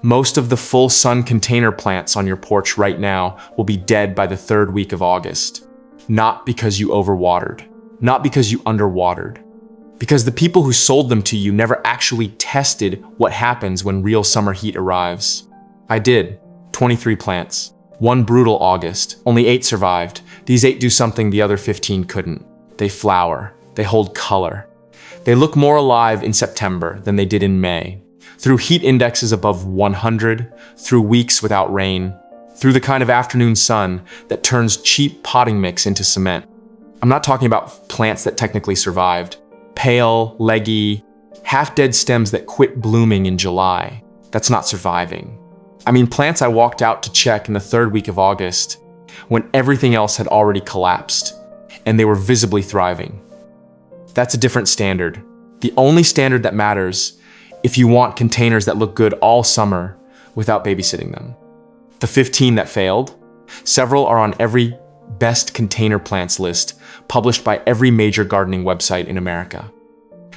Most of the full sun container plants on your porch right now will be dead by the third week of August. Not because you overwatered, not because you underwatered, because the people who sold them to you never actually tested what happens when real summer heat arrives. I did. 23 plants. One brutal August. Only 8 survived. These 8 do something the other 15 couldn't. They flower. They hold color. They look more alive in September than they did in May. Through heat indexes above 100, through weeks without rain, through the kind of afternoon sun that turns cheap potting mix into cement. I'm not talking about plants that technically survived. Pale, leggy, half-dead stems that quit blooming in July. That's not surviving. I mean plants I walked out to check in the third week of August when everything else had already collapsed and they were visibly thriving. That's a different standard. The only standard that matters if you want containers that look good all summer without babysitting them. The 15 that failed, several are on every best container plants list published by every major gardening website in America.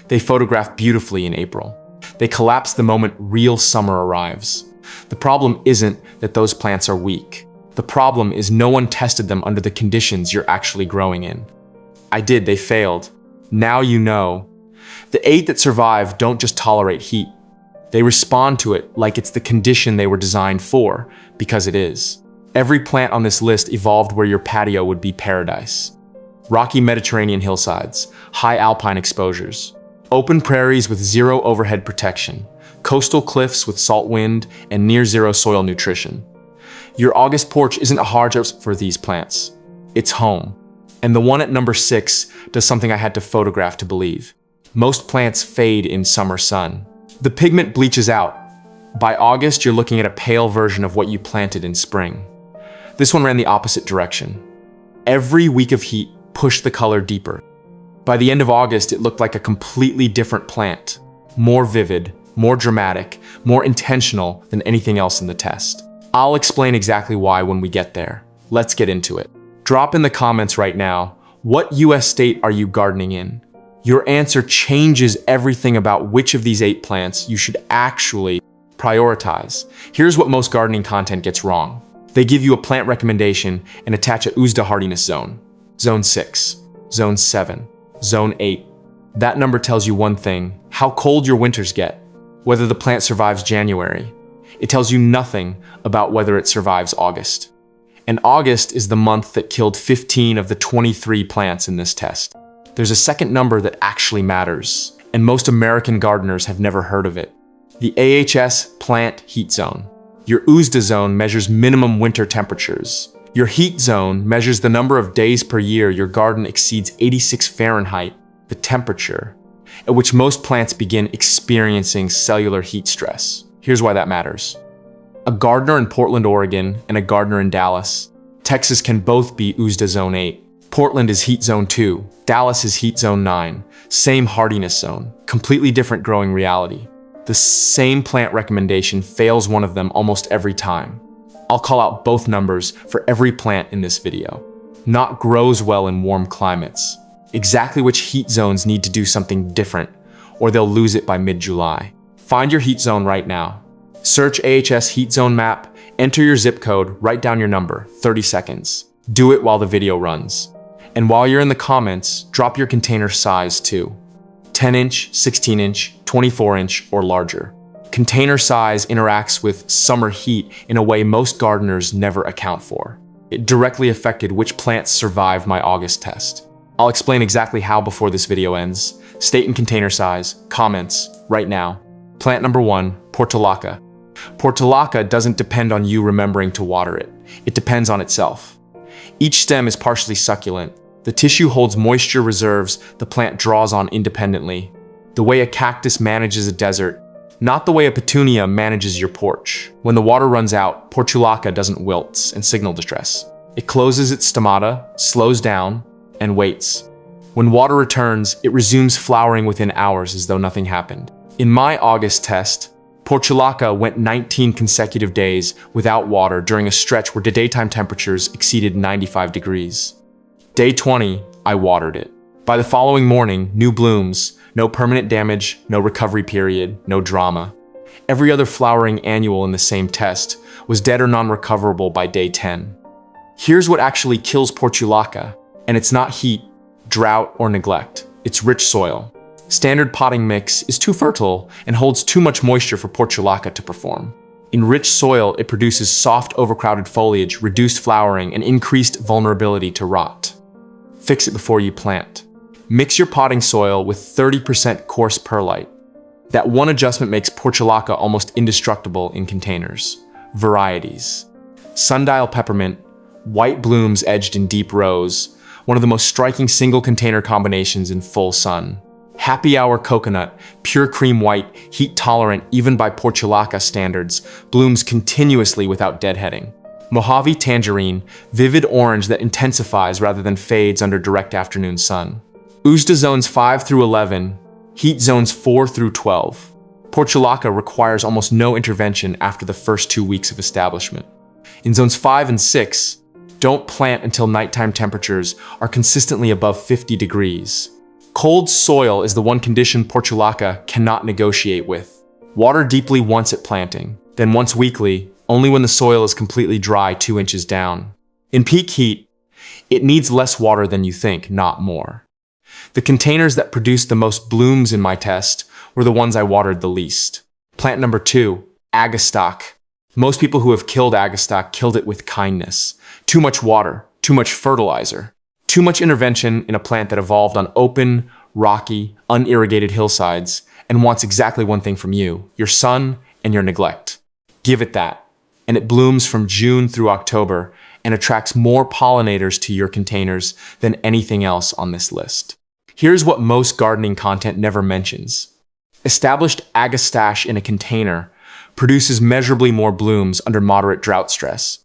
They photograph beautifully in April. They collapse the moment real summer arrives. The problem isn't that those plants are weak. The problem is no one tested them under the conditions you're actually growing in. I did, they failed. Now you know. The 8 that survive don't just tolerate heat. They respond to it like it's the condition they were designed for, because it is. Every plant on this list evolved where your patio would be paradise. Rocky Mediterranean hillsides, high alpine exposures, open prairies with zero overhead protection, coastal cliffs with salt wind and near-zero soil nutrition. Your August porch isn't a hardship for these plants. It's home. And the one at number 6 does something I had to photograph to believe. Most plants fade in summer sun. The pigment bleaches out. By August, you're looking at a pale version of what you planted in spring. This one ran the opposite direction. Every week of heat pushed the color deeper. By the end of August, it looked like a completely different plant. More vivid, more dramatic, more intentional than anything else in the test. I'll explain exactly why when we get there. Let's get into it. Drop in the comments right now, what US state are you gardening in? Your answer changes everything about which of these 8 plants you should actually prioritize. Here's what most gardening content gets wrong. They give you a plant recommendation and attach a USDA hardiness zone. Zone 6, Zone 7, Zone 8. That number tells you one thing, how cold your winters get, whether the plant survives January. It tells you nothing about whether it survives August. And August is the month that killed 15 of the 23 plants in this test. There's a second number that actually matters, and most American gardeners have never heard of it. The AHS plant heat zone. Your USDA zone measures minimum winter temperatures. Your heat zone measures the number of days per year your garden exceeds 86 Fahrenheit, the temperature at which most plants begin experiencing cellular heat stress. Here's why that matters. A gardener in Portland, Oregon, and a gardener in Dallas, Texas can both be USDA Zone 8. Portland is Heat Zone 2. Dallas is Heat Zone 9. Same hardiness zone. Completely different growing reality. The same plant recommendation fails one of them almost every time. I'll call out both numbers for every plant in this video. Not grows well in warm climates. Exactly which heat zones need to do something different, or they'll lose it by mid-July. Find your heat zone right now. Search AHS heat zone map, enter your zip code, write down your number, 30 seconds. Do it while the video runs. And while you're in the comments, drop your container size too. 10-inch, 16-inch, 24-inch, or larger. Container size interacts with summer heat in a way most gardeners never account for. It directly affected which plants survived my August test. I'll explain exactly how before this video ends. State and container size, comments, right now. Plant number 1, Portulaca. Portulaca doesn't depend on you remembering to water it. It depends on itself. Each stem is partially succulent. The tissue holds moisture reserves the plant draws on independently. The way a cactus manages a desert, not the way a petunia manages your porch. When the water runs out, Portulaca doesn't wilt and signal distress. It closes its stomata, slows down, and waits. When water returns, it resumes flowering within hours as though nothing happened. In my August test, Portulaca went 19 consecutive days without water during a stretch where the daytime temperatures exceeded 95 degrees. Day 20, I watered it. By the following morning, new blooms, no permanent damage, no recovery period, no drama. every other flowering annual in the same test was dead or non-recoverable by day 10. Here's what actually kills portulaca, and it's not heat, drought, or neglect. It's rich soil. Standard potting mix is too fertile and holds too much moisture for portulaca to perform. In rich soil, it produces soft, overcrowded foliage, reduced flowering, and increased vulnerability to rot. Fix it before you plant. Mix your potting soil with 30% coarse perlite. That one adjustment makes portulaca almost indestructible in containers. Varieties: sundial peppermint, white blooms edged in deep rose, one of the most striking single container combinations in full sun. Happy hour coconut, pure cream white, heat tolerant even by portulaca standards, blooms continuously without deadheading. Mojave tangerine, vivid orange that intensifies rather than fades under direct afternoon sun. USDA zones 5 through 11, heat zones 4 through 12. Portulaca requires almost no intervention after the first 2 weeks of establishment. In zones 5 and 6, don't plant until nighttime temperatures are consistently above 50 degrees. Cold soil is the one condition portulaca cannot negotiate with. Water deeply once at planting, then once weekly, only when the soil is completely dry 2 inches down. In peak heat, it needs less water than you think, not more. The containers that produced the most blooms in my test were the ones I watered the least. Plant number 2, agastock. Most people who have killed agastock killed it with kindness. Too much water, too much fertilizer. Too much intervention in a plant that evolved on open, rocky, unirrigated hillsides and wants exactly one thing from you, your sun and your neglect. Give it that, and it blooms from June through October and attracts more pollinators to your containers than anything else on this list. Here's what most gardening content never mentions. Established agastache in a container produces measurably more blooms under moderate drought stress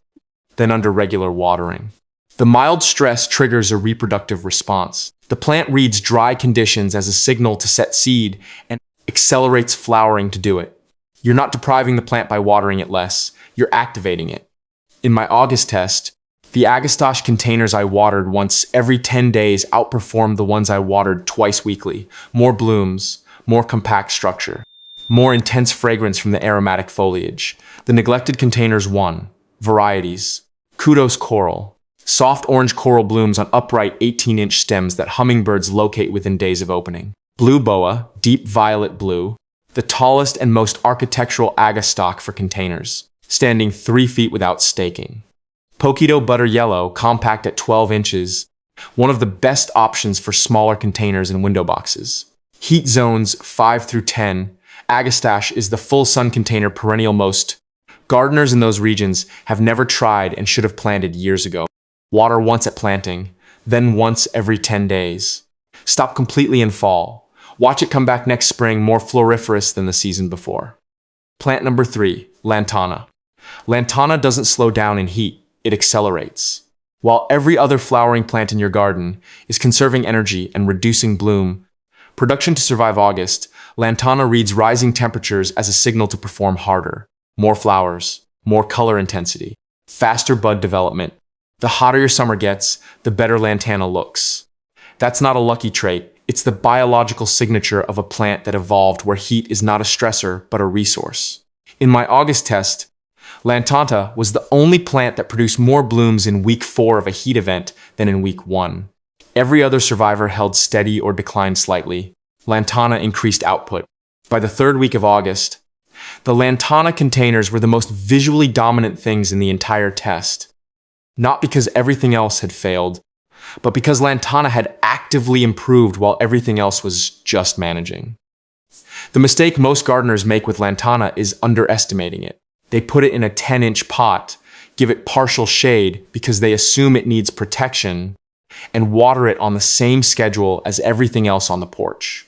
than under regular watering. The mild stress triggers a reproductive response. The plant reads dry conditions as a signal to set seed and accelerates flowering to do it. You're not depriving the plant by watering it less, you're activating it. In my August test, the agastache containers I watered once every 10 days outperformed the ones I watered twice weekly. More blooms, more compact structure, more intense fragrance from the aromatic foliage. The neglected containers won. Varieties: Kudos coral. Soft orange coral blooms on upright 18-inch stems that hummingbirds locate within days of opening. Blue boa, deep violet blue, the tallest and most architectural agastock for containers, standing 3 feet without staking. Poquito butter yellow, compact at 12 inches, one of the best options for smaller containers and window boxes. Heat zones 5 through 10, agastache is the full sun container perennial most. Gardeners in those regions have never tried and should have planted years ago. Water once at planting, then once every 10 days. Stop completely in fall. Watch it come back next spring more floriferous than the season before. Plant number 3, lantana. Lantana doesn't slow down in heat, it accelerates. While every other flowering plant in your garden is conserving energy and reducing bloom, production to survive August, lantana reads rising temperatures as a signal to perform harder. More flowers, more color intensity, faster bud development. The hotter your summer gets, the better lantana looks. That's not a lucky trait, it's the biological signature of a plant that evolved where heat is not a stressor but a resource. In my August test, lantana was the only plant that produced more blooms in week 4 of a heat event than in week 1. Every other survivor held steady or declined slightly. Lantana increased output. By the 3rd week of August, the lantana containers were the most visually dominant things in the entire test. Not because everything else had failed, but because lantana had actively improved while everything else was just managing. The mistake most gardeners make with lantana is underestimating it. They put it in a 10-inch pot, give it partial shade because they assume it needs protection, and water it on the same schedule as everything else on the porch.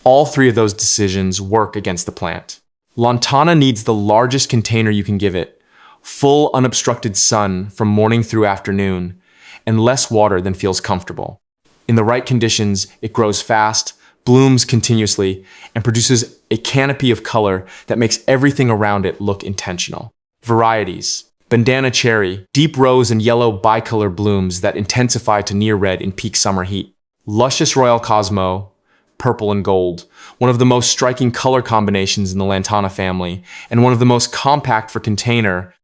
All 3 of those decisions work against the plant. Lantana needs the largest container you can give it, full unobstructed sun from morning through afternoon, and less water than feels comfortable. In the right conditions, it grows fast, blooms continuously, and produces a canopy of color that makes everything around it look intentional. Varieties: bandana cherry, deep rose and yellow bicolor blooms that intensify to near red in peak summer heat. Luscious royal cosmo, purple and gold, one of the most striking color combinations in the Lantana family, and one of the most compact for container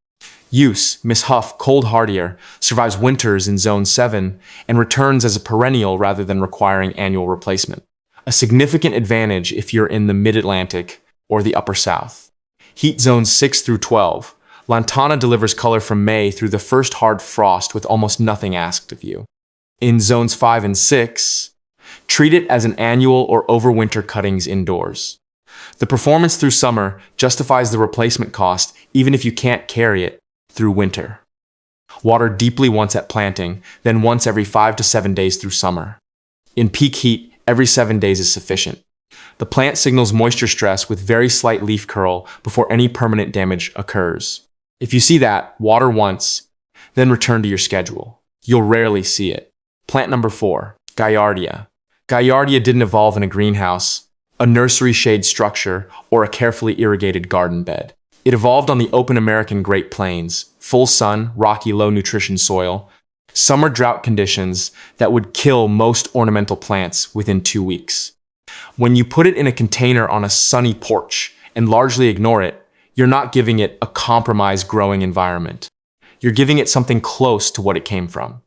use. Miss Huff, cold hardier, survives winters in Zone 7 and returns as a perennial rather than requiring annual replacement. A significant advantage if you're in the mid-Atlantic or the upper South. Heat zones 6 through 12. Lantana delivers color from May through the first hard frost with almost nothing asked of you. In zones 5 and 6, treat it as an annual or overwinter cuttings indoors. The performance through summer justifies the replacement cost even if you can't carry it through winter. Water deeply once at planting, then once every 5 to 7 days through summer. In peak heat, every 7 days is sufficient. The plant signals moisture stress with very slight leaf curl before any permanent damage occurs. If you see that, water once, then return to your schedule. You'll rarely see it. Plant number 4, Gaillardia. Gaillardia didn't evolve in a greenhouse, a nursery shade structure, or a carefully irrigated garden bed. It evolved on the open American Great Plains, full sun, rocky, low nutrition soil, summer drought conditions that would kill most ornamental plants within 2 weeks. When you put it in a container on a sunny porch and largely ignore it, you're not giving it a compromised growing environment. You're giving it something close to what it came from.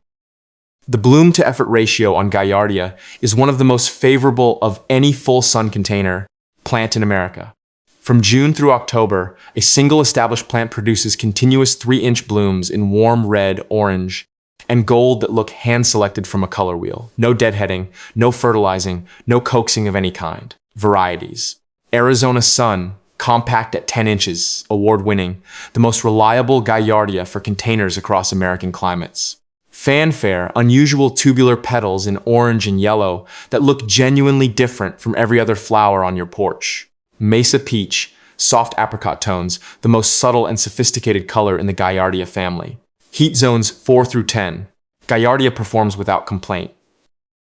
The bloom-to-effort ratio on Gaillardia is one of the most favorable of any full sun container plant in America. From June through October, a single established plant produces continuous 3-inch blooms in warm red, orange, and gold that look hand-selected from a color wheel. No deadheading, no fertilizing, no coaxing of any kind. Varieties. Arizona Sun, compact at 10 inches, award-winning, the most reliable Gaillardia for containers across American climates. Fanfare, unusual tubular petals in orange and yellow that look genuinely different from every other flower on your porch. Mesa Peach, soft apricot tones, the most subtle and sophisticated color in the Gaillardia family. Heat zones 4 through 10. Gaillardia performs without complaint.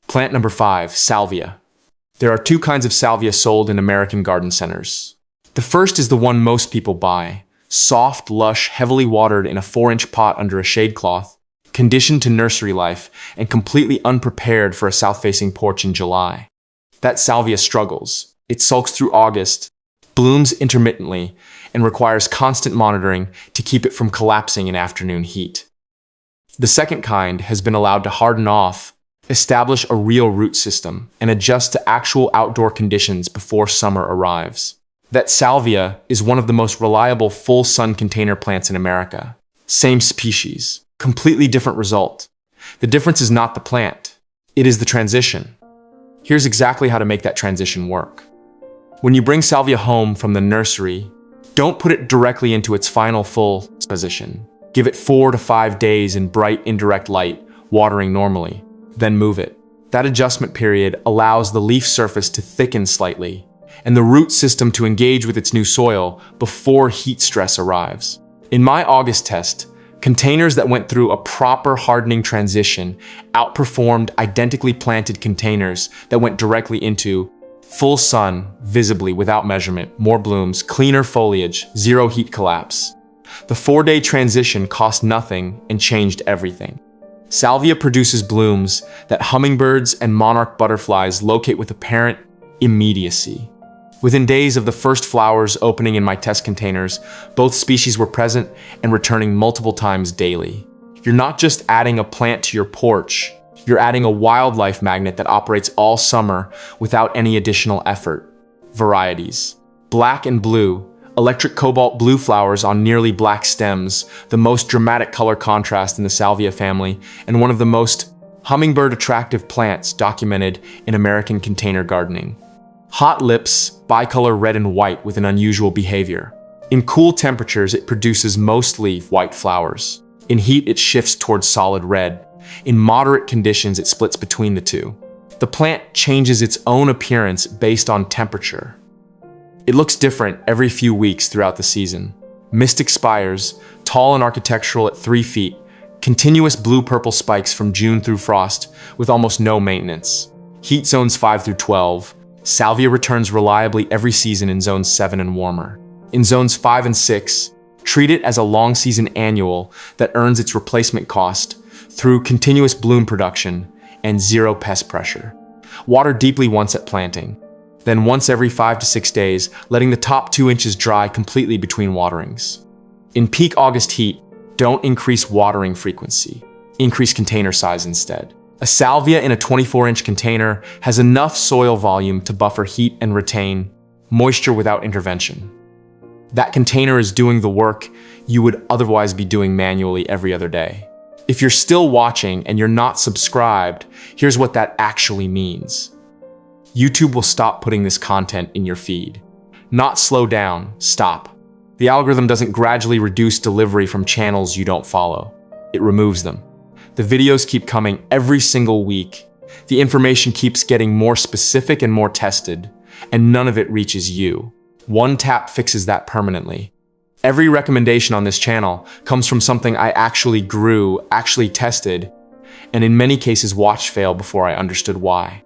Plant number 5, Salvia. There are 2 kinds of salvia sold in American garden centers. The first is the one most people buy. Soft, lush, heavily watered in a 4-inch pot under a shade cloth, conditioned to nursery life, and completely unprepared for a south-facing porch in July. That salvia struggles. It sulks through August, blooms intermittently, and requires constant monitoring to keep it from collapsing in afternoon heat. The second kind has been allowed to harden off, establish a real root system, and adjust to actual outdoor conditions before summer arrives. That salvia is one of the most reliable full sun container plants in America. Same species, completely different result. The difference is not the plant, it is the transition. Here's exactly how to make that transition work. When you bring salvia home from the nursery, don't put it directly into its final full position. Give it 4 to 5 days in bright indirect light, watering normally, then move it. That adjustment period allows the leaf surface to thicken slightly, and the root system to engage with its new soil before heat stress arrives. In my August test, containers that went through a proper hardening transition outperformed identically planted containers that went directly into full sun, visibly without measurement, more blooms, cleaner foliage, 0 heat collapse. The 4-day transition cost nothing and changed everything. Salvia produces blooms that hummingbirds and monarch butterflies locate with apparent immediacy. Within days of the first flowers opening in my test containers, both species were present and returning multiple times daily. You're not just adding a plant to your porch, you're adding a wildlife magnet that operates all summer without any additional effort. Varieties. Black and blue, electric cobalt blue flowers on nearly black stems, the most dramatic color contrast in the salvia family, and one of the most hummingbird attractive plants documented in American container gardening. Hot lips, bicolor red and white with an unusual behavior. In cool temperatures, it produces mostly white flowers. In heat, it shifts towards solid red. In moderate conditions, it splits between the two. The plant changes its own appearance based on temperature. It looks different every few weeks throughout the season. Mystic spires, tall and architectural at 3 feet, continuous blue-purple spikes from June through frost with almost no maintenance. Heat zones 5 through 12. Salvia returns reliably every season in zones 7 and warmer. In zones 5 and 6, treat it as a long season annual that earns its replacement cost through continuous bloom production and 0 pest pressure. Water deeply once at planting, then once every 5 to 6 days, letting the top 2 inches dry completely between waterings. In peak August heat, don't increase watering frequency. Increase container size instead. A salvia in a 24-inch container has enough soil volume to buffer heat and retain moisture without intervention. That container is doing the work you would otherwise be doing manually every other day. If you're still watching and you're not subscribed, here's what that actually means. YouTube will stop putting this content in your feed. Not slow down, stop. The algorithm doesn't gradually reduce delivery from channels you don't follow. It removes them. The videos keep coming every single week. The information keeps getting more specific and more tested, and none of it reaches you. One tap fixes that permanently. Every recommendation on this channel comes from something I actually grew, actually tested, and in many cases watched fail before I understood why.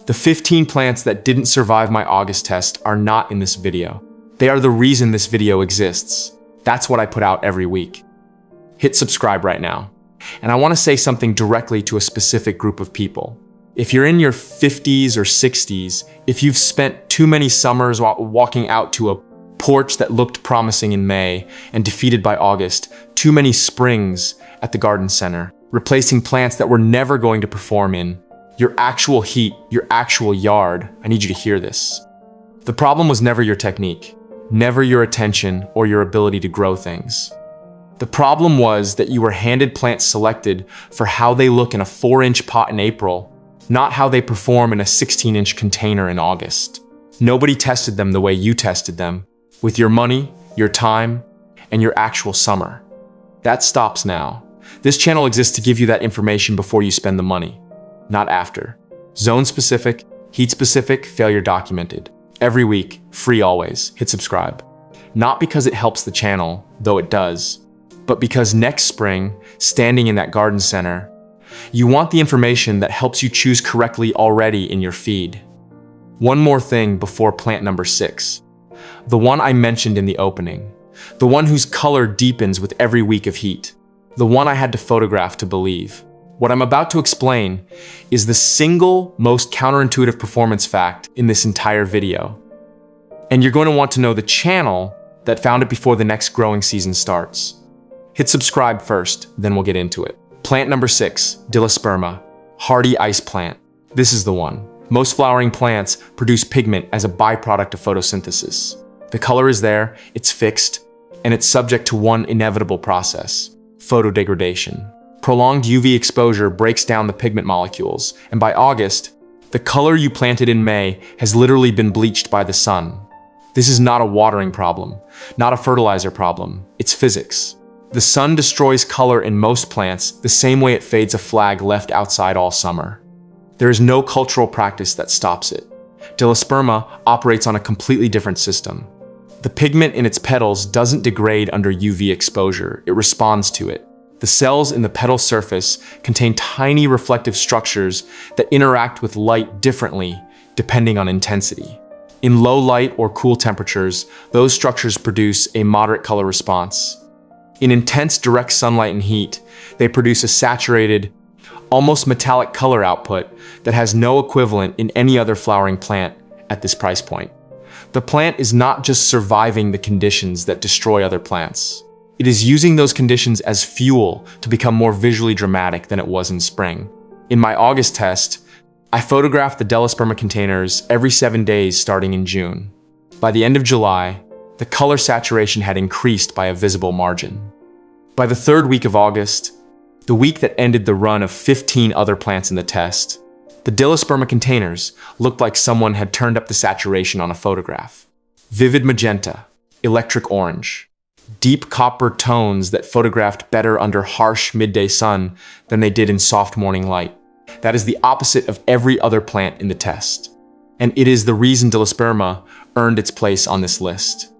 The 15 plants that didn't survive my August test are not in this video. They are the reason this video exists. That's what I put out every week. Hit subscribe right now. And I want to say something directly to a specific group of people. If you're in your 50s or 60s, if you've spent too many summers walking out to a porch that looked promising in May and defeated by August, too many springs at the garden center, replacing plants that were never going to perform in your actual heat, your actual yard, I need you to hear this. The problem was never your technique, never your attention or your ability to grow things. The problem was that you were handed plants selected for how they look in a 4-inch pot in April, not how they perform in a 16-inch container in August. Nobody tested them the way you tested them, with your money, your time, and your actual summer. That stops now. This channel exists to give you that information before you spend the money, not after. Zone-specific, heat-specific, failure documented. Every week, free always. Hit subscribe. Not because it helps the channel, though it does, but because next spring, standing in that garden center, you want the information that helps you choose correctly already in your feed. One more thing before plant number 6. The one I mentioned in the opening. The one whose color deepens with every week of heat. The one I had to photograph to believe. What I'm about to explain is the single most counterintuitive performance fact in this entire video. And you're going to want to know the channel that found it before the next growing season starts. Hit subscribe first, then we'll get into it. Plant number 6, Dilosperma, hardy ice plant. This is the one. Most flowering plants produce pigment as a byproduct of photosynthesis. The color is there, it's fixed, and it's subject to one inevitable process, photodegradation. Prolonged UV exposure breaks down the pigment molecules, and by August, the color you planted in May has literally been bleached by the sun. This is not a watering problem, not a fertilizer problem, it's physics. The sun destroys color in most plants the same way it fades a flag left outside all summer. There is no cultural practice that stops it. Dilosperma operates on a completely different system. The pigment in its petals doesn't degrade under UV exposure, it responds to it. The cells in the petal surface contain tiny reflective structures that interact with light differently depending on intensity. In low light or cool temperatures, those structures produce a moderate color response. In intense direct sunlight and heat, they produce a saturated, almost metallic color output that has no equivalent in any other flowering plant at this price point. The plant is not just surviving the conditions that destroy other plants. It is using those conditions as fuel to become more visually dramatic than it was in spring. In my August test, I photographed the Dilosperma containers every 7 days starting in June. By the end of July, the color saturation had increased by a visible margin. By the 3rd week of August, the week that ended the run of 15 other plants in the test, the Dilosperma containers looked like someone had turned up the saturation on a photograph. Vivid magenta, electric orange, deep copper tones that photographed better under harsh midday sun than they did in soft morning light. That is the opposite of every other plant in the test. And it is the reason Dilosperma earned its place on this list.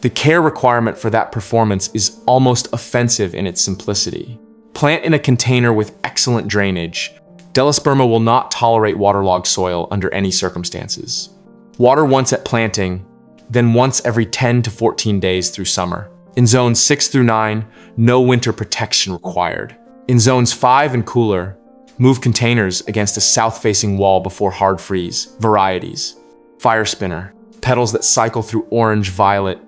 The care requirement for that performance is almost offensive in its simplicity. Plant in a container with excellent drainage, Dilosperma will not tolerate waterlogged soil under any circumstances. Water once at planting, then once every 10 to 14 days through summer. In zones 6 through 9, no winter protection required. In zones 5 and cooler, Move containers against a south-facing wall before hard freeze. Varieties: fire spinner, petals that cycle through orange, violet,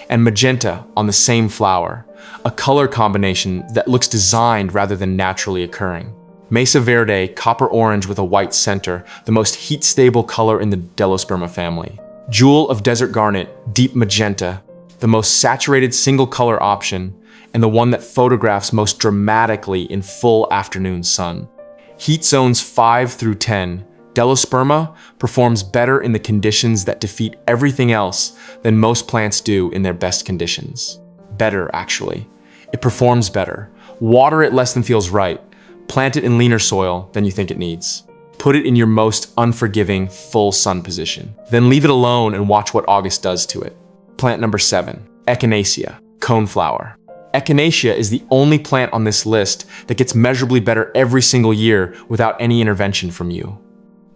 and magenta on the same flower, a color combination that looks designed rather than naturally occurring. Mesa Verde, copper orange with a white center, the most heat-stable color in the Delosperma family. Jewel of desert garnet, deep magenta, the most saturated single-color option, and the one that photographs most dramatically in full afternoon sun. Heat zones 5 through 10, Delosperma performs better in the conditions that defeat everything else than most plants do in their best conditions. Better, actually. It performs better. Water it less than feels right. Plant it in leaner soil than you think it needs. Put it in your most unforgiving, full sun position. Then leave it alone and watch what August does to it. Plant number 7, Echinacea, coneflower. Echinacea is the only plant on this list that gets measurably better every single year without any intervention from you.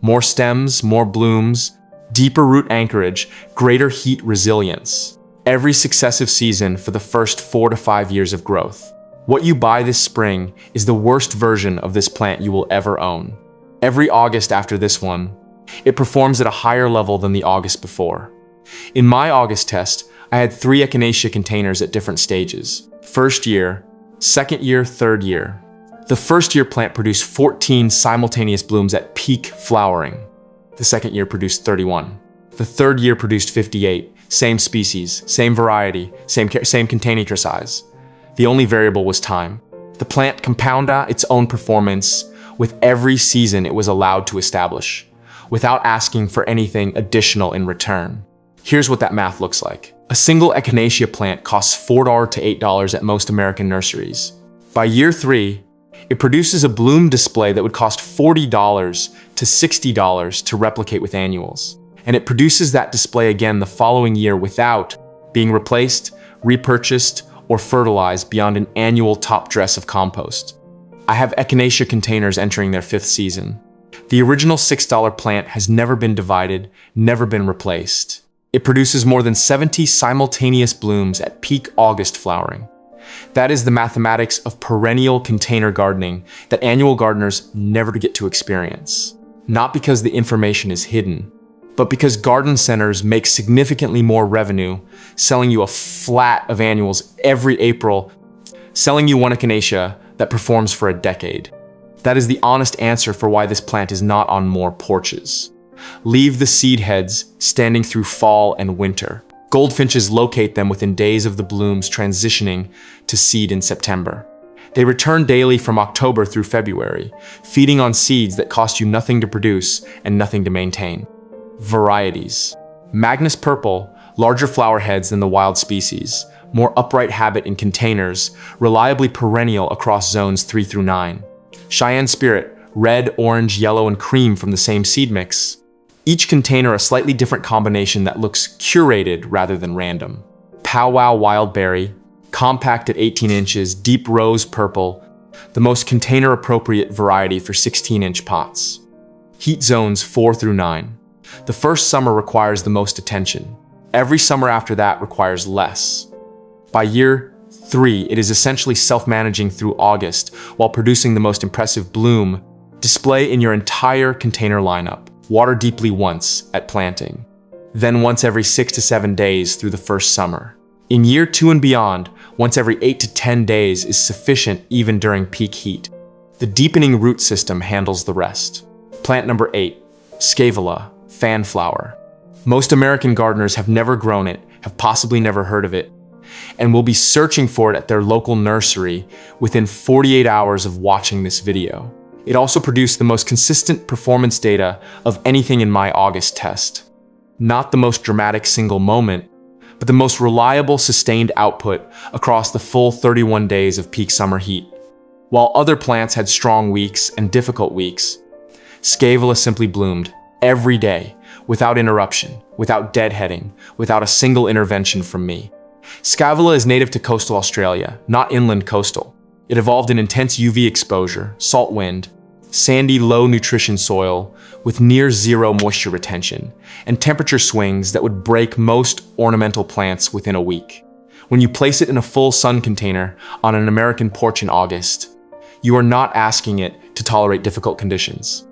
More stems, more blooms, deeper root anchorage, greater heat resilience. Every successive season for the first 4 to 5 years of growth. What you buy this spring is the worst version of this plant you will ever own. Every August after this one, it performs at a higher level than the August before. In my August test, I had 3 Echinacea containers at different stages. First year, second year, third year. The first year plant produced 14 simultaneous blooms at peak flowering. The second year produced 31. The third year produced 58. Same species, same variety, same container size. The only variable was time. The plant compounded its own performance with every season it was allowed to establish, without asking for anything additional in return. Here's what that math looks like. A single Echinacea plant costs $4 to $8 at most American nurseries. By year 3, it produces a bloom display that would cost $40 to $60 to replicate with annuals. And it produces that display again the following year without being replaced, repurchased, or fertilized beyond an annual top dress of compost. I have Echinacea containers entering their 5th season. The original $6 plant has never been divided, never been replaced. It produces more than 70 simultaneous blooms at peak August flowering. That is the mathematics of perennial container gardening that annual gardeners never get to experience. Not because the information is hidden, but because garden centers make significantly more revenue selling you a flat of annuals every April, selling you one Echinacea that performs for a decade. That is the honest answer for why this plant is not on more porches. Leave the seed heads standing through fall and winter. Goldfinches locate them within days of the blooms transitioning to seed in September. They return daily from October through February, feeding on seeds that cost you nothing to produce and nothing to maintain. Varieties: Magnus purple, larger flower heads than the wild species, more upright habit in containers, reliably perennial across zones 3 through 9. Cheyenne Spirit, red, orange, yellow, and cream from the same seed mix. Each container a slightly different combination that looks curated rather than random. Powwow Wild Berry, compact at 18 inches, deep rose purple, the most container-appropriate variety for 16-inch pots. Heat zones 4 through 9. The first summer requires the most attention. Every summer after that requires less. By year 3, it is essentially self-managing through August while producing the most impressive bloom display in your entire container lineup. Water deeply once at planting, then once every 6 to 7 days through the first summer. In year 2 and beyond, once every 8 to 10 days is sufficient even during peak heat. The deepening root system handles the rest. Plant number 8, Scaevola, fanflower. Most American gardeners have never grown it, have possibly never heard of it, and will be searching for it at their local nursery within 48 hours of watching this video. It also produced the most consistent performance data of anything in my August test. Not the most dramatic single moment, but the most reliable sustained output across the full 31 days of peak summer heat. While other plants had strong weeks and difficult weeks, Scaevola simply bloomed every day, without interruption, without deadheading, without a single intervention from me. Scaevola is native to coastal Australia, not inland coastal. It evolved in intense UV exposure, salt wind, sandy, low-nutrition soil with near-zero moisture retention, and temperature swings that would break most ornamental plants within a week. When you place it in a full sun container on an American porch in August, You are not asking it to tolerate difficult conditions.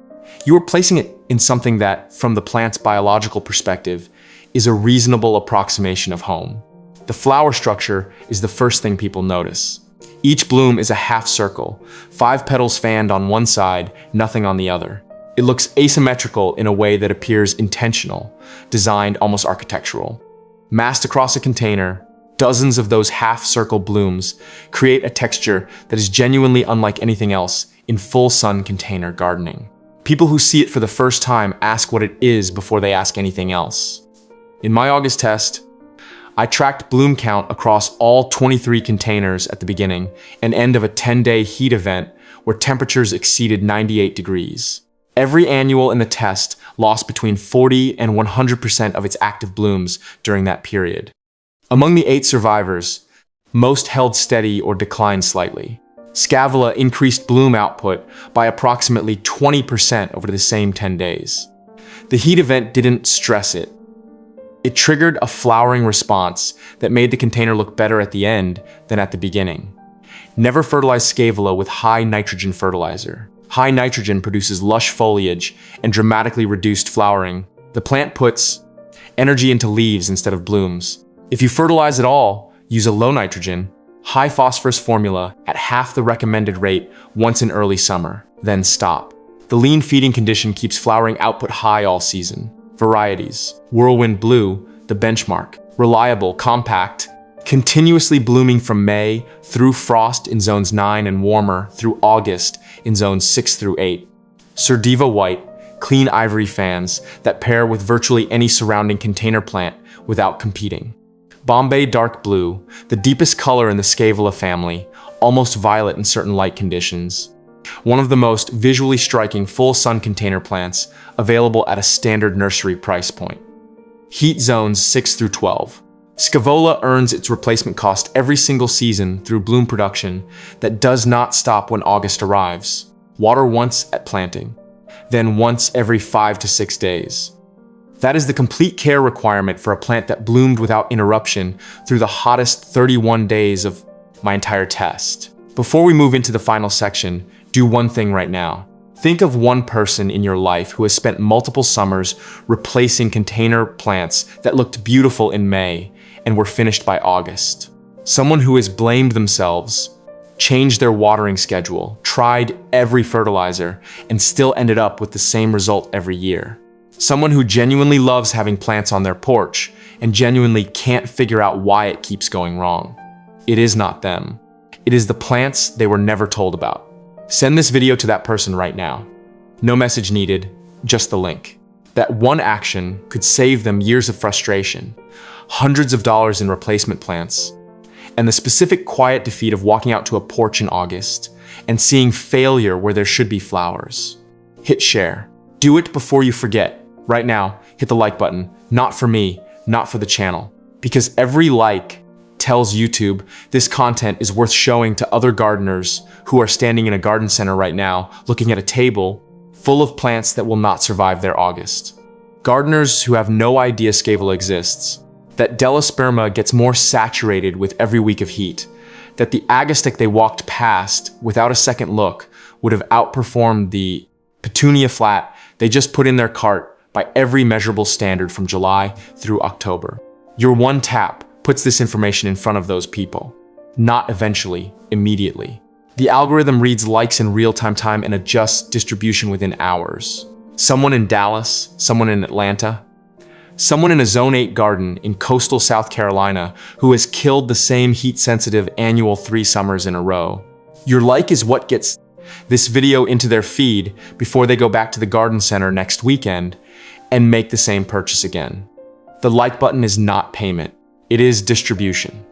You are placing it in something that, from the plant's biological perspective, is a reasonable approximation of home. The flower structure is the first thing people notice. Each bloom is a half circle, 5 petals fanned on one side, nothing on the other. It looks asymmetrical in a way that appears intentional, designed almost architectural. Massed across a container, dozens of those half-circle blooms create a texture that is genuinely unlike anything else in full-sun container gardening. People who see it for the first time ask what it is before they ask anything else. In my August test, I tracked bloom count across all 23 containers at the beginning and end of a 10-day heat event where temperatures exceeded 98 degrees. Every annual in the test lost between 40 and 100% of its active blooms during that period. Among the 8 survivors, most held steady or declined slightly. Scavula increased bloom output by approximately 20% over the same 10 days. The heat event didn't stress it. It triggered a flowering response that made the container look better at the end than at the beginning. Never fertilize Scavula with high nitrogen fertilizer. High nitrogen produces lush foliage and dramatically reduced flowering. The plant puts energy into leaves instead of blooms. If you fertilize at all, use a low nitrogen, high phosphorus formula at half the recommended rate once in early summer, then stop. The lean feeding condition keeps flowering output high all season. Varieties: Whirlwind Blue, the benchmark. Reliable, compact, continuously blooming from May through frost in zones 9 and warmer through August in zones 6 through 8. Surdiva White, clean ivory fans that pair with virtually any surrounding container plant without competing. Bombay Dark Blue, the deepest color in the Scavula family, almost violet in certain light conditions. One of the most visually striking full-sun container plants available at a standard nursery price point. Heat zones 6 through 12. Scavula earns its replacement cost every single season through bloom production that does not stop when August arrives. Water once at planting, then once every 5 to 6 days. That is the complete care requirement for a plant that bloomed without interruption through the hottest 31 days of my entire test. Before we move into the final section, do one thing right now. Think of one person in your life who has spent multiple summers replacing container plants that looked beautiful in May and were finished by August. Someone who has blamed themselves, changed their watering schedule, tried every fertilizer, and still ended up with the same result every year. Someone who genuinely loves having plants on their porch and genuinely can't figure out why it keeps going wrong. It is not them. It is the plants they were never told about. Send this video to that person right now. No message needed, just the link. That one action could save them years of frustration, hundreds of dollars in replacement plants, and the specific quiet defeat of walking out to a porch in August and seeing failure where there should be flowers. Hit share. Do it before you forget. Right now, hit the like button. Not for me, not for the channel. Because every like tells YouTube this content is worth showing to other gardeners who are standing in a garden center right now looking at a table full of plants that will not survive their August. Gardeners who have no idea Scavula exists, that Delosperma gets more saturated with every week of heat, that the Agastic they walked past without a second look would have outperformed the Petunia flat they just put in their cart by every measurable standard from July through October. Your one tap puts this information in front of those people. Not eventually, immediately. The algorithm reads likes in real-time time and adjusts distribution within hours. Someone in Dallas, someone in Atlanta, someone in a Zone 8 garden in coastal South Carolina who has killed the same heat-sensitive annual 3 summers in a row. Your like is what gets this video into their feed before they go back to the garden center next weekend and make the same purchase again. The like button is not payment. It is distribution.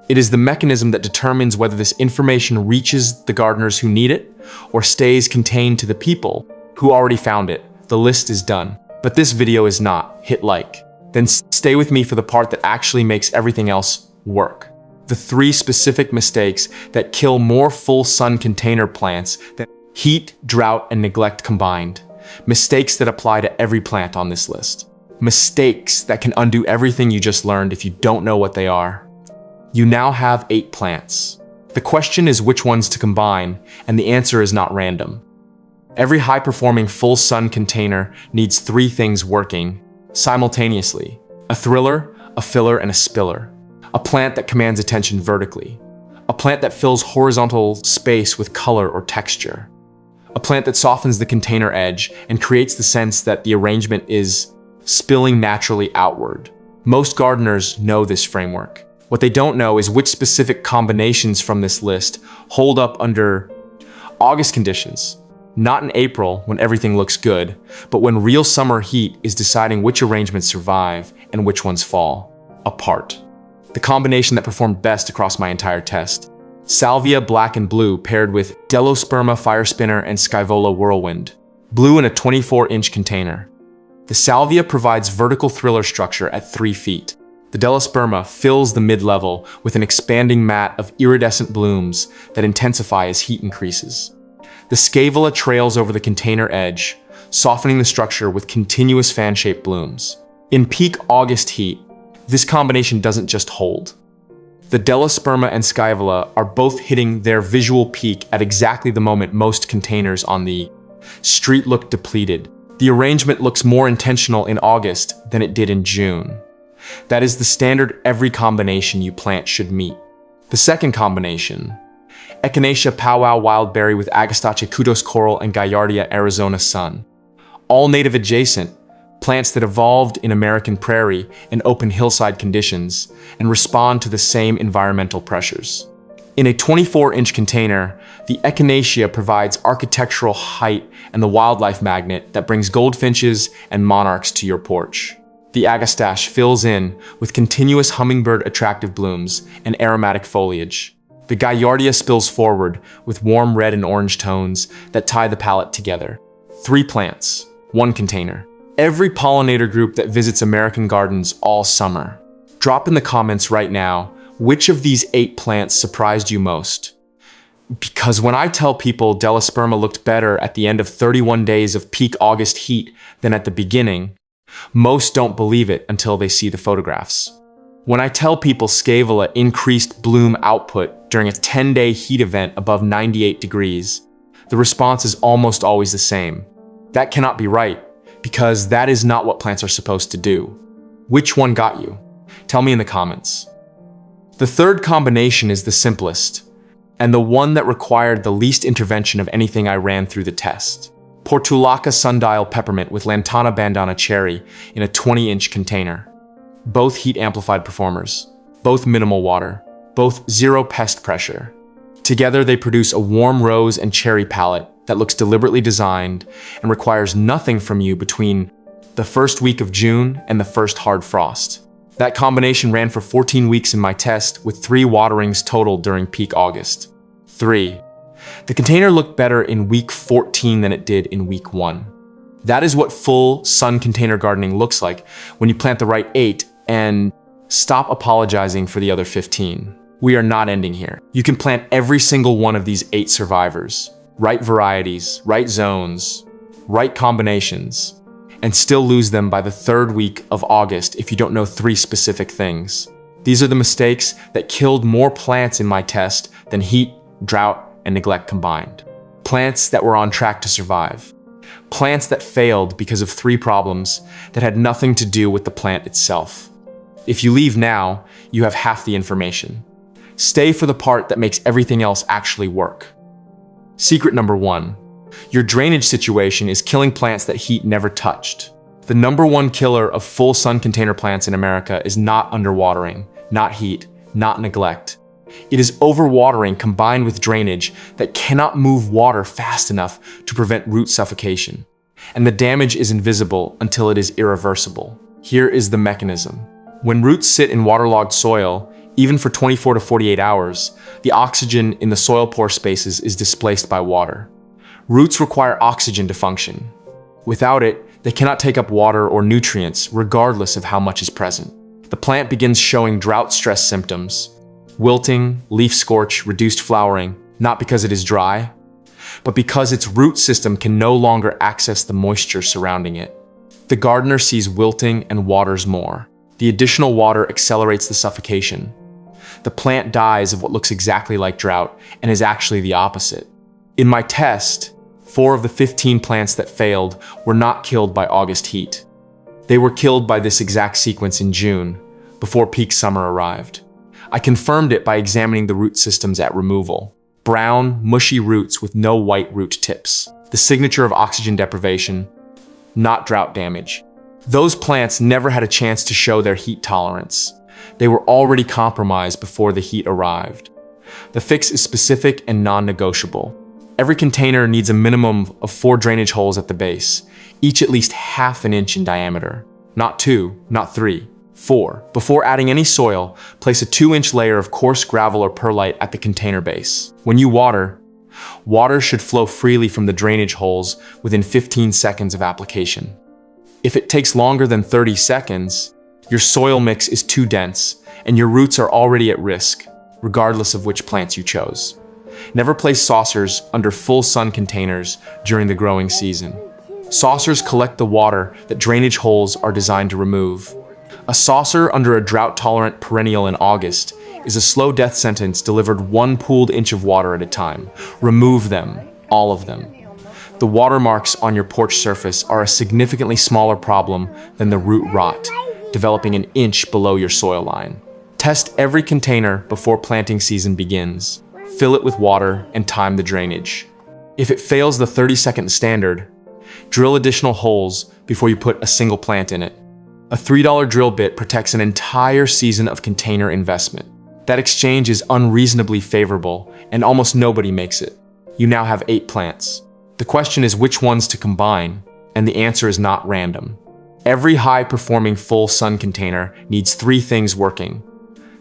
It is the mechanism that determines whether this information reaches the gardeners who need it or stays contained to the people who already found it. The list is done. But this video is not. Hit like. Then stay with me for the part that actually makes everything else work. The 3 specific mistakes that kill more full-sun container plants than heat, drought, and neglect combined. Mistakes that apply to every plant on this list. Mistakes that can undo everything you just learned if you don't know what they are. You now have 8 plants. The question is which ones to combine, and the answer is not random. Every high-performing full sun container needs three things working simultaneously: a thriller, a filler, and a spiller. A plant that commands attention vertically. A plant that fills horizontal space with color or texture. A plant that softens the container edge and creates the sense that the arrangement is spilling naturally outward. Most gardeners know this framework. What they don't know is which specific combinations from this list hold up under August conditions. Not in April, when everything looks good, but when real summer heat is deciding which arrangements survive and which ones fall apart. The combination that performed best across my entire test: Salvia black and blue paired with Delosperma fire spinner and Scaevola whirlwind. Blue in a 24-inch container. The Salvia provides vertical thriller structure at 3 feet. The Delosperma fills the mid-level with an expanding mat of iridescent blooms that intensify as heat increases. The Scaevola trails over the container edge, softening the structure with continuous fan-shaped blooms. In peak August heat, this combination doesn't just hold. The Delosperma and Scaevola are both hitting their visual peak at exactly the moment most containers on the street look depleted. The arrangement looks more intentional in August than it did in June. That is the standard every combination you plant should meet. The second combination: Echinacea powwow wildberry with Agastache kudos coral and Gallardia Arizona sun. All native adjacent, plants that evolved in American prairie and open hillside conditions and respond to the same environmental pressures. In a 24-inch container, the Echinacea provides architectural height and the wildlife magnet that brings goldfinches and monarchs to your porch. The Agastache fills in with continuous hummingbird attractive blooms and aromatic foliage. The Gallardia spills forward with warm red and orange tones that tie the palette together. 3 plants, 1 container. Every pollinator group that visits American gardens all summer. Drop in the comments right now, which of these 8 plants surprised you most? Because when I tell people Delosperma looked better at the end of 31 days of peak August heat than at the beginning, most don't believe it until they see the photographs. When I tell people Scaevola increased bloom output during a 10-day heat event above 98 degrees, the response is almost always the same. That cannot be right, because that is not what plants are supposed to do. Which one got you? Tell me in the comments. The third combination is the simplest, and the one that required the least intervention of anything I ran through the test. Portulaca sundial peppermint with Lantana bandana cherry in a 20-inch container. Both heat-amplified performers, both minimal water, both zero pest pressure. Together they produce a warm rose and cherry palette that looks deliberately designed and requires nothing from you between the first week of June and the first hard frost. That combination ran for 14 weeks in my test with 3 waterings total during peak August. 3. The container looked better in week 14 than it did in week 1. That is what full sun container gardening looks like when you plant the right 8 and stop apologizing for the other 15. We are not ending here. You can plant every single one of these 8 survivors, right varieties, right zones, right combinations, and still lose them by the 3rd week of August if you don't know 3 specific things. These are the mistakes that killed more plants in my test than heat, drought, and neglect combined. Plants that were on track to survive. Plants that failed because of 3 problems that had nothing to do with the plant itself. If you leave now, you have half the information. Stay for the part that makes everything else actually work. Secret number 1. Your drainage situation is killing plants that heat never touched. The number 1 killer of full sun container plants in America is not underwatering, not heat, not neglect. It is overwatering combined with drainage that cannot move water fast enough to prevent root suffocation. And the damage is invisible until it is irreversible. Here is the mechanism. When roots sit in waterlogged soil, even for 24 to 48 hours, the oxygen in the soil pore spaces is displaced by water. Roots require oxygen to function. Without it, they cannot take up water or nutrients regardless of how much is present. The plant begins showing drought stress symptoms: wilting, leaf scorch, reduced flowering, not because it is dry, but because its root system can no longer access the moisture surrounding it. The gardener sees wilting and waters more. The additional water accelerates the suffocation. the plant dies of what looks exactly like drought and is actually the opposite. In my test, 4 of the 15 plants that failed were not killed by August heat. They were killed by this exact sequence in June, before peak summer arrived. I confirmed it by examining the root systems at removal. Brown, mushy roots with no white root tips. The signature of oxygen deprivation, not drought damage. Those plants never had a chance to show their heat tolerance. They were already compromised before the heat arrived. The fix is specific and non-negotiable. Every container needs a minimum of 4 drainage holes at the base, each at least ½ an inch in diameter. Not 2, not 3, 4. Before adding any soil, place a 2-inch layer of coarse gravel or perlite at the container base. When you water, water should flow freely from the drainage holes within 15 seconds of application. If it takes longer than 30 seconds, your soil mix is too dense and your roots are already at risk, regardless of which plants you chose. Never place saucers under full sun containers during the growing season. Saucers collect the water that drainage holes are designed to remove. A saucer under a drought-tolerant perennial in August is a slow death sentence delivered 1 pooled inch of water at a time. Remove them, all of them. The watermarks on your porch surface are a significantly smaller problem than the root rot, developing an inch below your soil line. Test every container before planting season begins. Fill it with water and time the drainage. If it fails the 30-second standard, drill additional holes before you put a single plant in it. A $3 drill bit protects an entire season of container investment. That exchange is unreasonably favorable, and almost nobody makes it. You now have 8 plants. The question is which ones to combine, and the answer is not random. Every high-performing full sun container needs 3 things working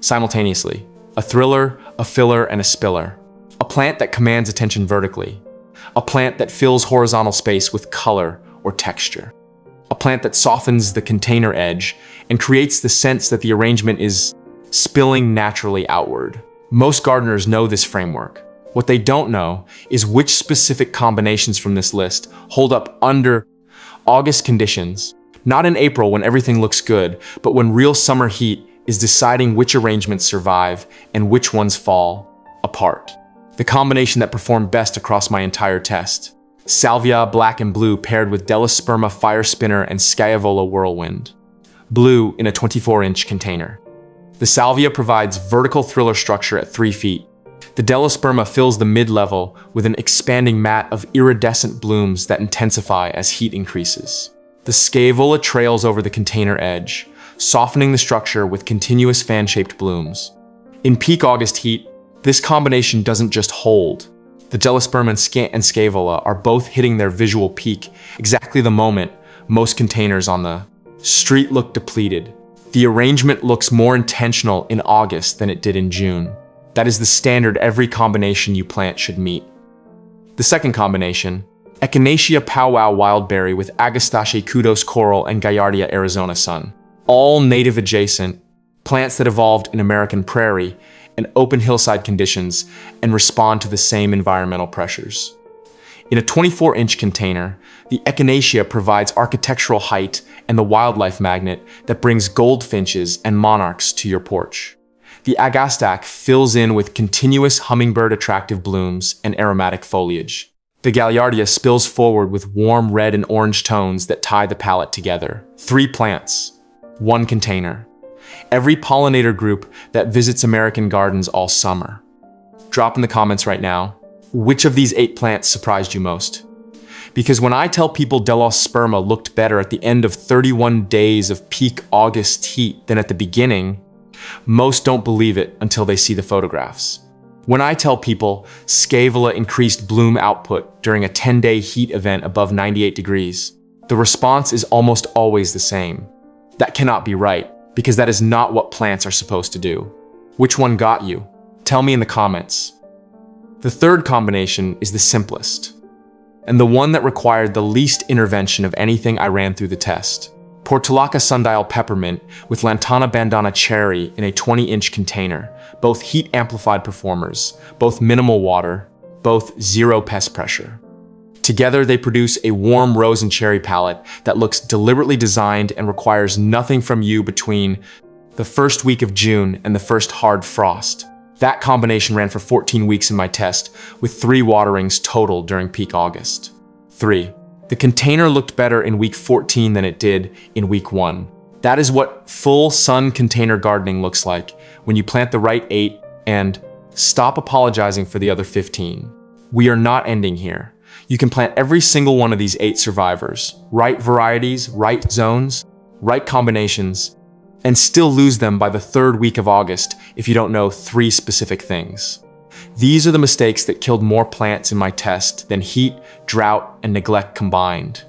simultaneously: a thriller, a filler, and a spiller. A plant that commands attention vertically. A plant that fills horizontal space with color or texture. A plant that softens the container edge and creates the sense that the arrangement is spilling naturally outward. Most gardeners know this framework. What they don't know is which specific combinations from this list hold up under August conditions, not in April when everything looks good, but when real summer heat is deciding which arrangements survive and which ones fall apart. The combination that performed best across my entire test: Salvia black and blue paired with Delosperma fire spinner and Scaevola whirlwind. Blue in a 24-inch container. The Salvia provides vertical thriller structure at 3 feet. The Delosperma fills the mid-level with an expanding mat of iridescent blooms that intensify as heat increases. The Scaevola trails over the container edge, softening the structure with continuous fan-shaped blooms. In peak August heat, this combination doesn't just hold. The Delosperma and Scaevola are both hitting their visual peak exactly the moment most containers on the street look depleted. The arrangement looks more intentional in August than it did in June. That is the standard every combination you plant should meet. The second combination, Echinacea powwow wildberry with Agastache kudos coral and Gallardia Arizona sun. All native adjacent, plants that evolved in American prairie and open hillside conditions and respond to the same environmental pressures. In a 24-inch container, the Echinacea provides architectural height and the wildlife magnet that brings goldfinches and monarchs to your porch. The Agastache fills in with continuous hummingbird-attractive blooms and aromatic foliage. The Gallardia spills forward with warm red and orange tones that tie the palette together. 3 plants, 1 container. Every pollinator group that visits American gardens all summer. Drop in the comments right now, which of these 8 plants surprised you most? Because when I tell people Delosperma looked better at the end of 31 days of peak August heat than at the beginning, most don't believe it until they see the photographs. When I tell people Scaevola increased bloom output during a 10-day heat event above 98 degrees, the response is almost always the same. That cannot be right, because that is not what plants are supposed to do. Which one got you? Tell me in the comments. The third combination is the simplest, and the one that required the least intervention of anything I ran through the test. Portulaca sundial peppermint with Lantana bandana cherry in a 20-inch container, both heat-amplified performers, both minimal water, both 0 pest pressure. Together they produce a warm rose and cherry palette that looks deliberately designed and requires nothing from you between the first week of June, and the first hard frost. That combination ran for 14 weeks in my test, with 3 waterings total during peak August. 3. The container looked better in week 14 than it did in week 1. That is what full sun container gardening looks like when you plant the right 8 and stop apologizing for the other 15. We are not ending here. You can plant every single one of these 8 survivors, right varieties, right zones, right combinations, and still lose them by the 3rd week of August if you don't know 3 specific things. These are the mistakes that killed more plants in my test than heat, drought, and neglect combined.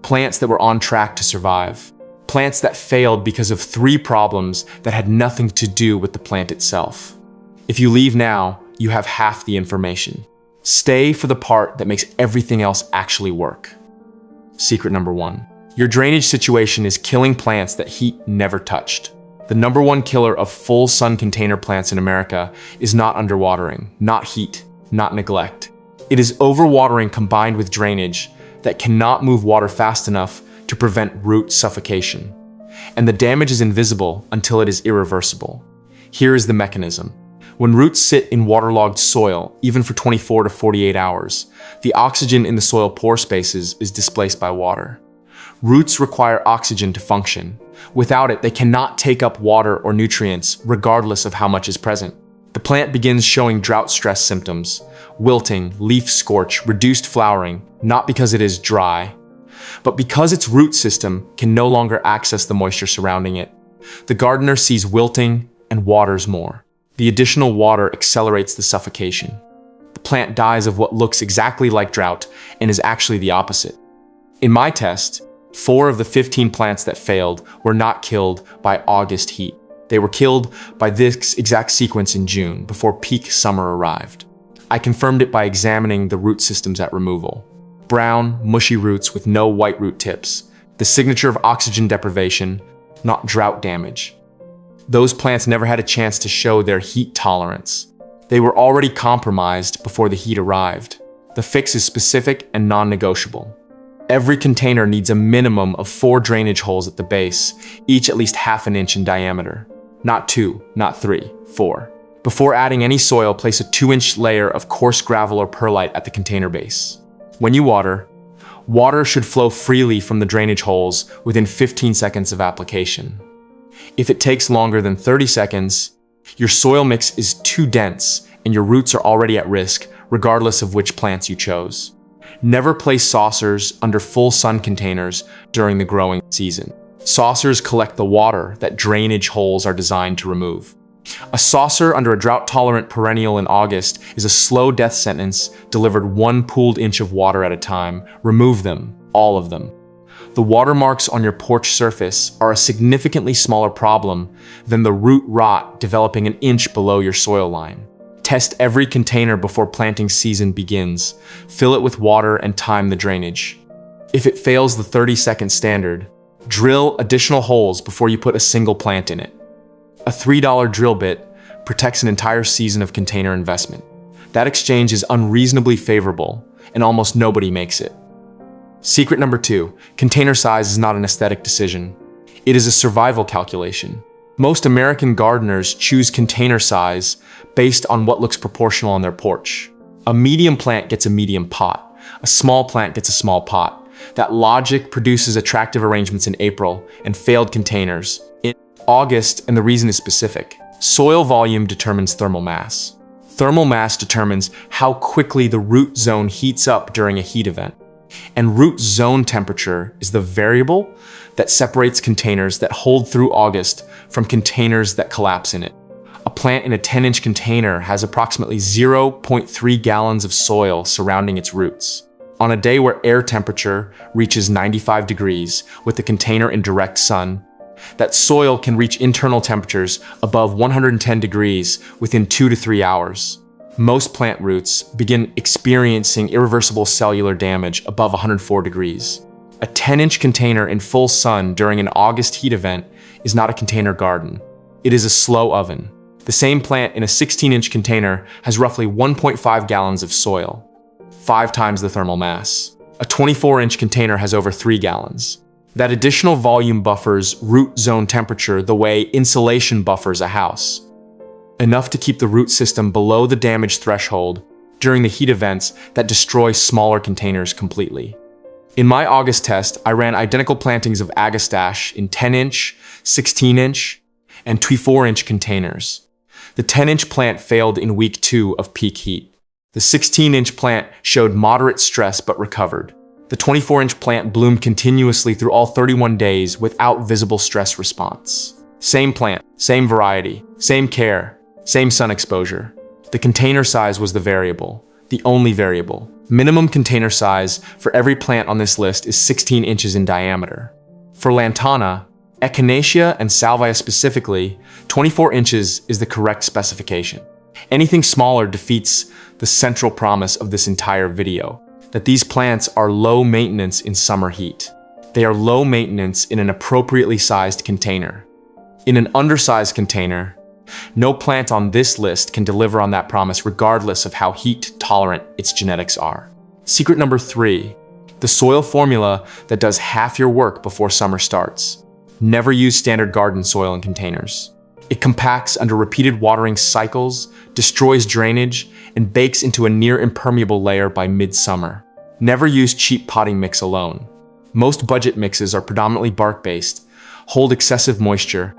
Plants that were on track to survive. Plants that failed because of 3 problems that had nothing to do with the plant itself. If you leave now, you have half the information. Stay for the part that makes everything else actually work. Secret number 1. Your drainage situation is killing plants that heat never touched. The number 1 killer of full sun container plants in America is not underwatering, not heat, not neglect. It is overwatering combined with drainage that cannot move water fast enough to prevent root suffocation. And the damage is invisible until it is irreversible. Here is the mechanism. When roots sit in waterlogged soil, even for 24 to 48 hours, the oxygen in the soil pore spaces is displaced by water. Roots require oxygen to function. Without it, they cannot take up water or nutrients, regardless of how much is present. The plant begins showing drought stress symptoms, wilting, leaf scorch, reduced flowering, not because it is dry, but because its root system can no longer access the moisture surrounding it. The gardener sees wilting and waters more. The additional water accelerates the suffocation. The plant dies of what looks exactly like drought and is actually the opposite. In my test, 4 of the 15 plants that failed were not killed by August heat. They were killed by this exact sequence in June, before peak summer arrived. I confirmed it by examining the root systems at removal. Brown, mushy roots with no white root tips. The signature of oxygen deprivation, not drought damage. Those plants never had a chance to show their heat tolerance. They were already compromised before the heat arrived. The fix is specific and non-negotiable. Every container needs a minimum of 4 drainage holes at the base, each at least ½ an inch in diameter. Not 2, not 3, 4. Before adding any soil, place a 2-inch layer of coarse gravel or perlite at the container base. When you water, water should flow freely from the drainage holes within 15 seconds of application. If it takes longer than 30 seconds, your soil mix is too dense and your roots are already at risk, regardless of which plants you chose. Never place saucers under full sun containers during the growing season. Saucers collect the water that drainage holes are designed to remove. A saucer under a drought-tolerant perennial in August is a slow death sentence delivered 1 pooled inch of water at a time. Remove them, all of them. The watermarks on your porch surface are a significantly smaller problem than the root rot developing an inch below your soil line. Test every container before planting season begins. Fill it with water and time the drainage. If it fails the 30-second standard, drill additional holes before you put a single plant in it. A $3 drill bit protects an entire season of container investment. That exchange is unreasonably favorable, and almost nobody makes it. Secret number 2, container size is not an aesthetic decision. It is a survival calculation. Most American gardeners choose container size based on what looks proportional on their porch. A medium plant gets a medium pot. A small plant gets a small pot. That logic produces attractive arrangements in April and failed containers in August, and the reason is specific. Soil volume determines thermal mass. Thermal mass determines how quickly the root zone heats up during a heat event. And root zone temperature is the variable that separates containers that hold through August from containers that collapse in it. A plant in a 10-inch container has approximately 0.3 gallons of soil surrounding its roots. On a day where air temperature reaches 95 degrees with the container in direct sun, that soil can reach internal temperatures above 110 degrees within 2 to 3 hours. Most plant roots begin experiencing irreversible cellular damage above 104 degrees. A 10-inch container in full sun during an August heat event is not a container garden. It is a slow oven. The same plant in a 16-inch container has roughly 1.5 gallons of soil, 5 times the thermal mass. A 24-inch container has over 3 gallons. That additional volume buffers root zone temperature the way insulation buffers a house. Enough to keep the root system below the damage threshold during the heat events that destroy smaller containers completely. In my August test, I ran identical plantings of Agastache in 10-inch, 16-inch, and 24-inch containers. The 10-inch plant failed in week 2 of peak heat. The 16-inch plant showed moderate stress but recovered. The 24-inch plant bloomed continuously through all 31 days without visible stress response. Same plant, same variety, same care, same sun exposure. The container size was the variable, the only variable. Minimum container size for every plant on this list is 16 inches in diameter. For Lantana, Echinacea and Salvia specifically, 24 inches is the correct specification. Anything smaller defeats the central promise of this entire video, that these plants are low maintenance in summer heat. They are low maintenance in an appropriately sized container. In an undersized container, no plant on this list can deliver on that promise regardless of how heat tolerant its genetics are. Secret number 3, the soil formula that does half your work before summer starts. Never use standard garden soil in containers. It compacts under repeated watering cycles, destroys drainage, and bakes into a near impermeable layer by midsummer. Never use cheap potting mix alone. Most budget mixes are predominantly bark-based, hold excessive moisture,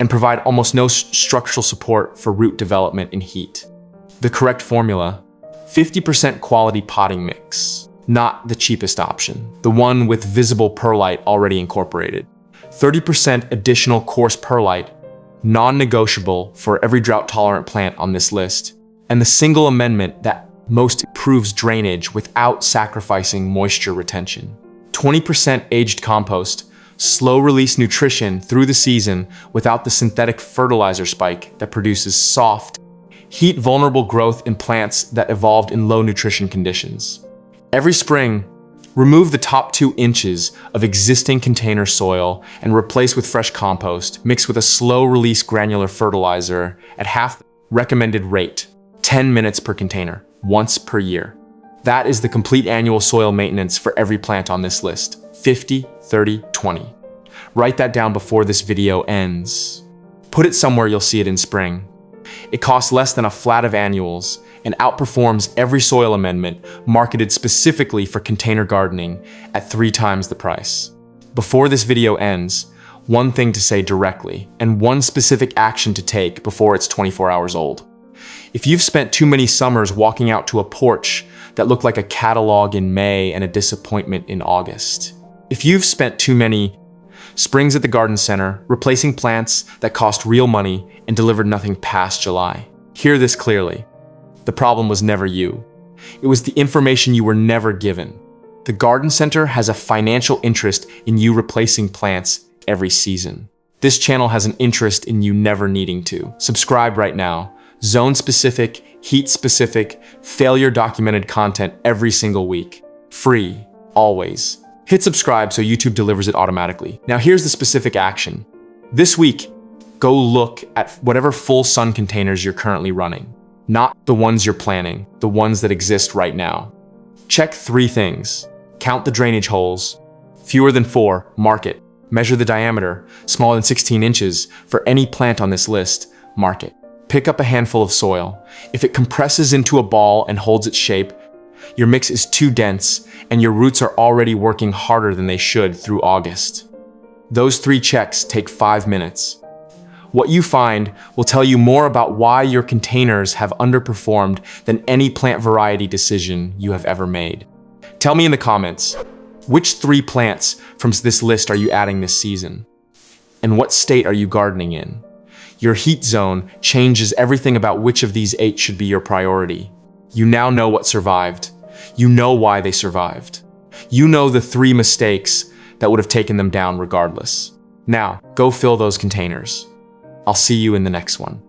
and provide almost no structural support for root development in heat. The correct formula: 50% quality potting mix, not the cheapest option, the one with visible perlite already incorporated. 30% additional coarse perlite, non-negotiable for every drought-tolerant plant on this list, and the single amendment that most improves drainage without sacrificing moisture retention. 20% aged compost, slow-release nutrition through the season without the synthetic fertilizer spike that produces soft, heat-vulnerable growth in plants that evolved in low nutrition conditions. Every spring, remove the top 2 inches of existing container soil and replace with fresh compost mixed with a slow-release granular fertilizer at half the recommended rate, 10 minutes per container, once per year. That is the complete annual soil maintenance for every plant on this list: 50, 30, 20. Write that down before this video ends. Put it somewhere you'll see it in spring. It costs less than a flat of annuals and outperforms every soil amendment marketed specifically for container gardening at 3 times the price. Before this video ends, one thing to say directly and one specific action to take before it's 24 hours old. If you've spent too many summers walking out to a porch that looked like a catalog in May and a disappointment in August, if you've spent too many springs at the garden center replacing plants that cost real money and delivered nothing past July, hear this clearly. The problem was never you. It was the information you were never given. The garden center has a financial interest in you replacing plants every season. This channel has an interest in you never needing to. Subscribe right now. Zone-specific, heat-specific, failure-documented content every single week. Free, always. Hit subscribe so YouTube delivers it automatically. Now here's the specific action. This week, go look at whatever full sun containers you're currently running. Not the ones you're planning, the ones that exist right now. Check 3 things. Count the drainage holes. Fewer than 4, mark it. Measure the diameter, smaller than 16 inches, for any plant on this list, mark it. Pick up a handful of soil. If it compresses into a ball and holds its shape, your mix is too dense and your roots are already working harder than they should through August. Those 3 checks take 5 minutes. What you find will tell you more about why your containers have underperformed than any plant variety decision you have ever made. Tell me in the comments, which 3 plants from this list are you adding this season? And what state are you gardening in? Your heat zone changes everything about which of these 8 should be your priority. You now know what survived. You know why they survived. You know the 3 mistakes that would have taken them down regardless. Now, go fill those containers. I'll see you in the next one.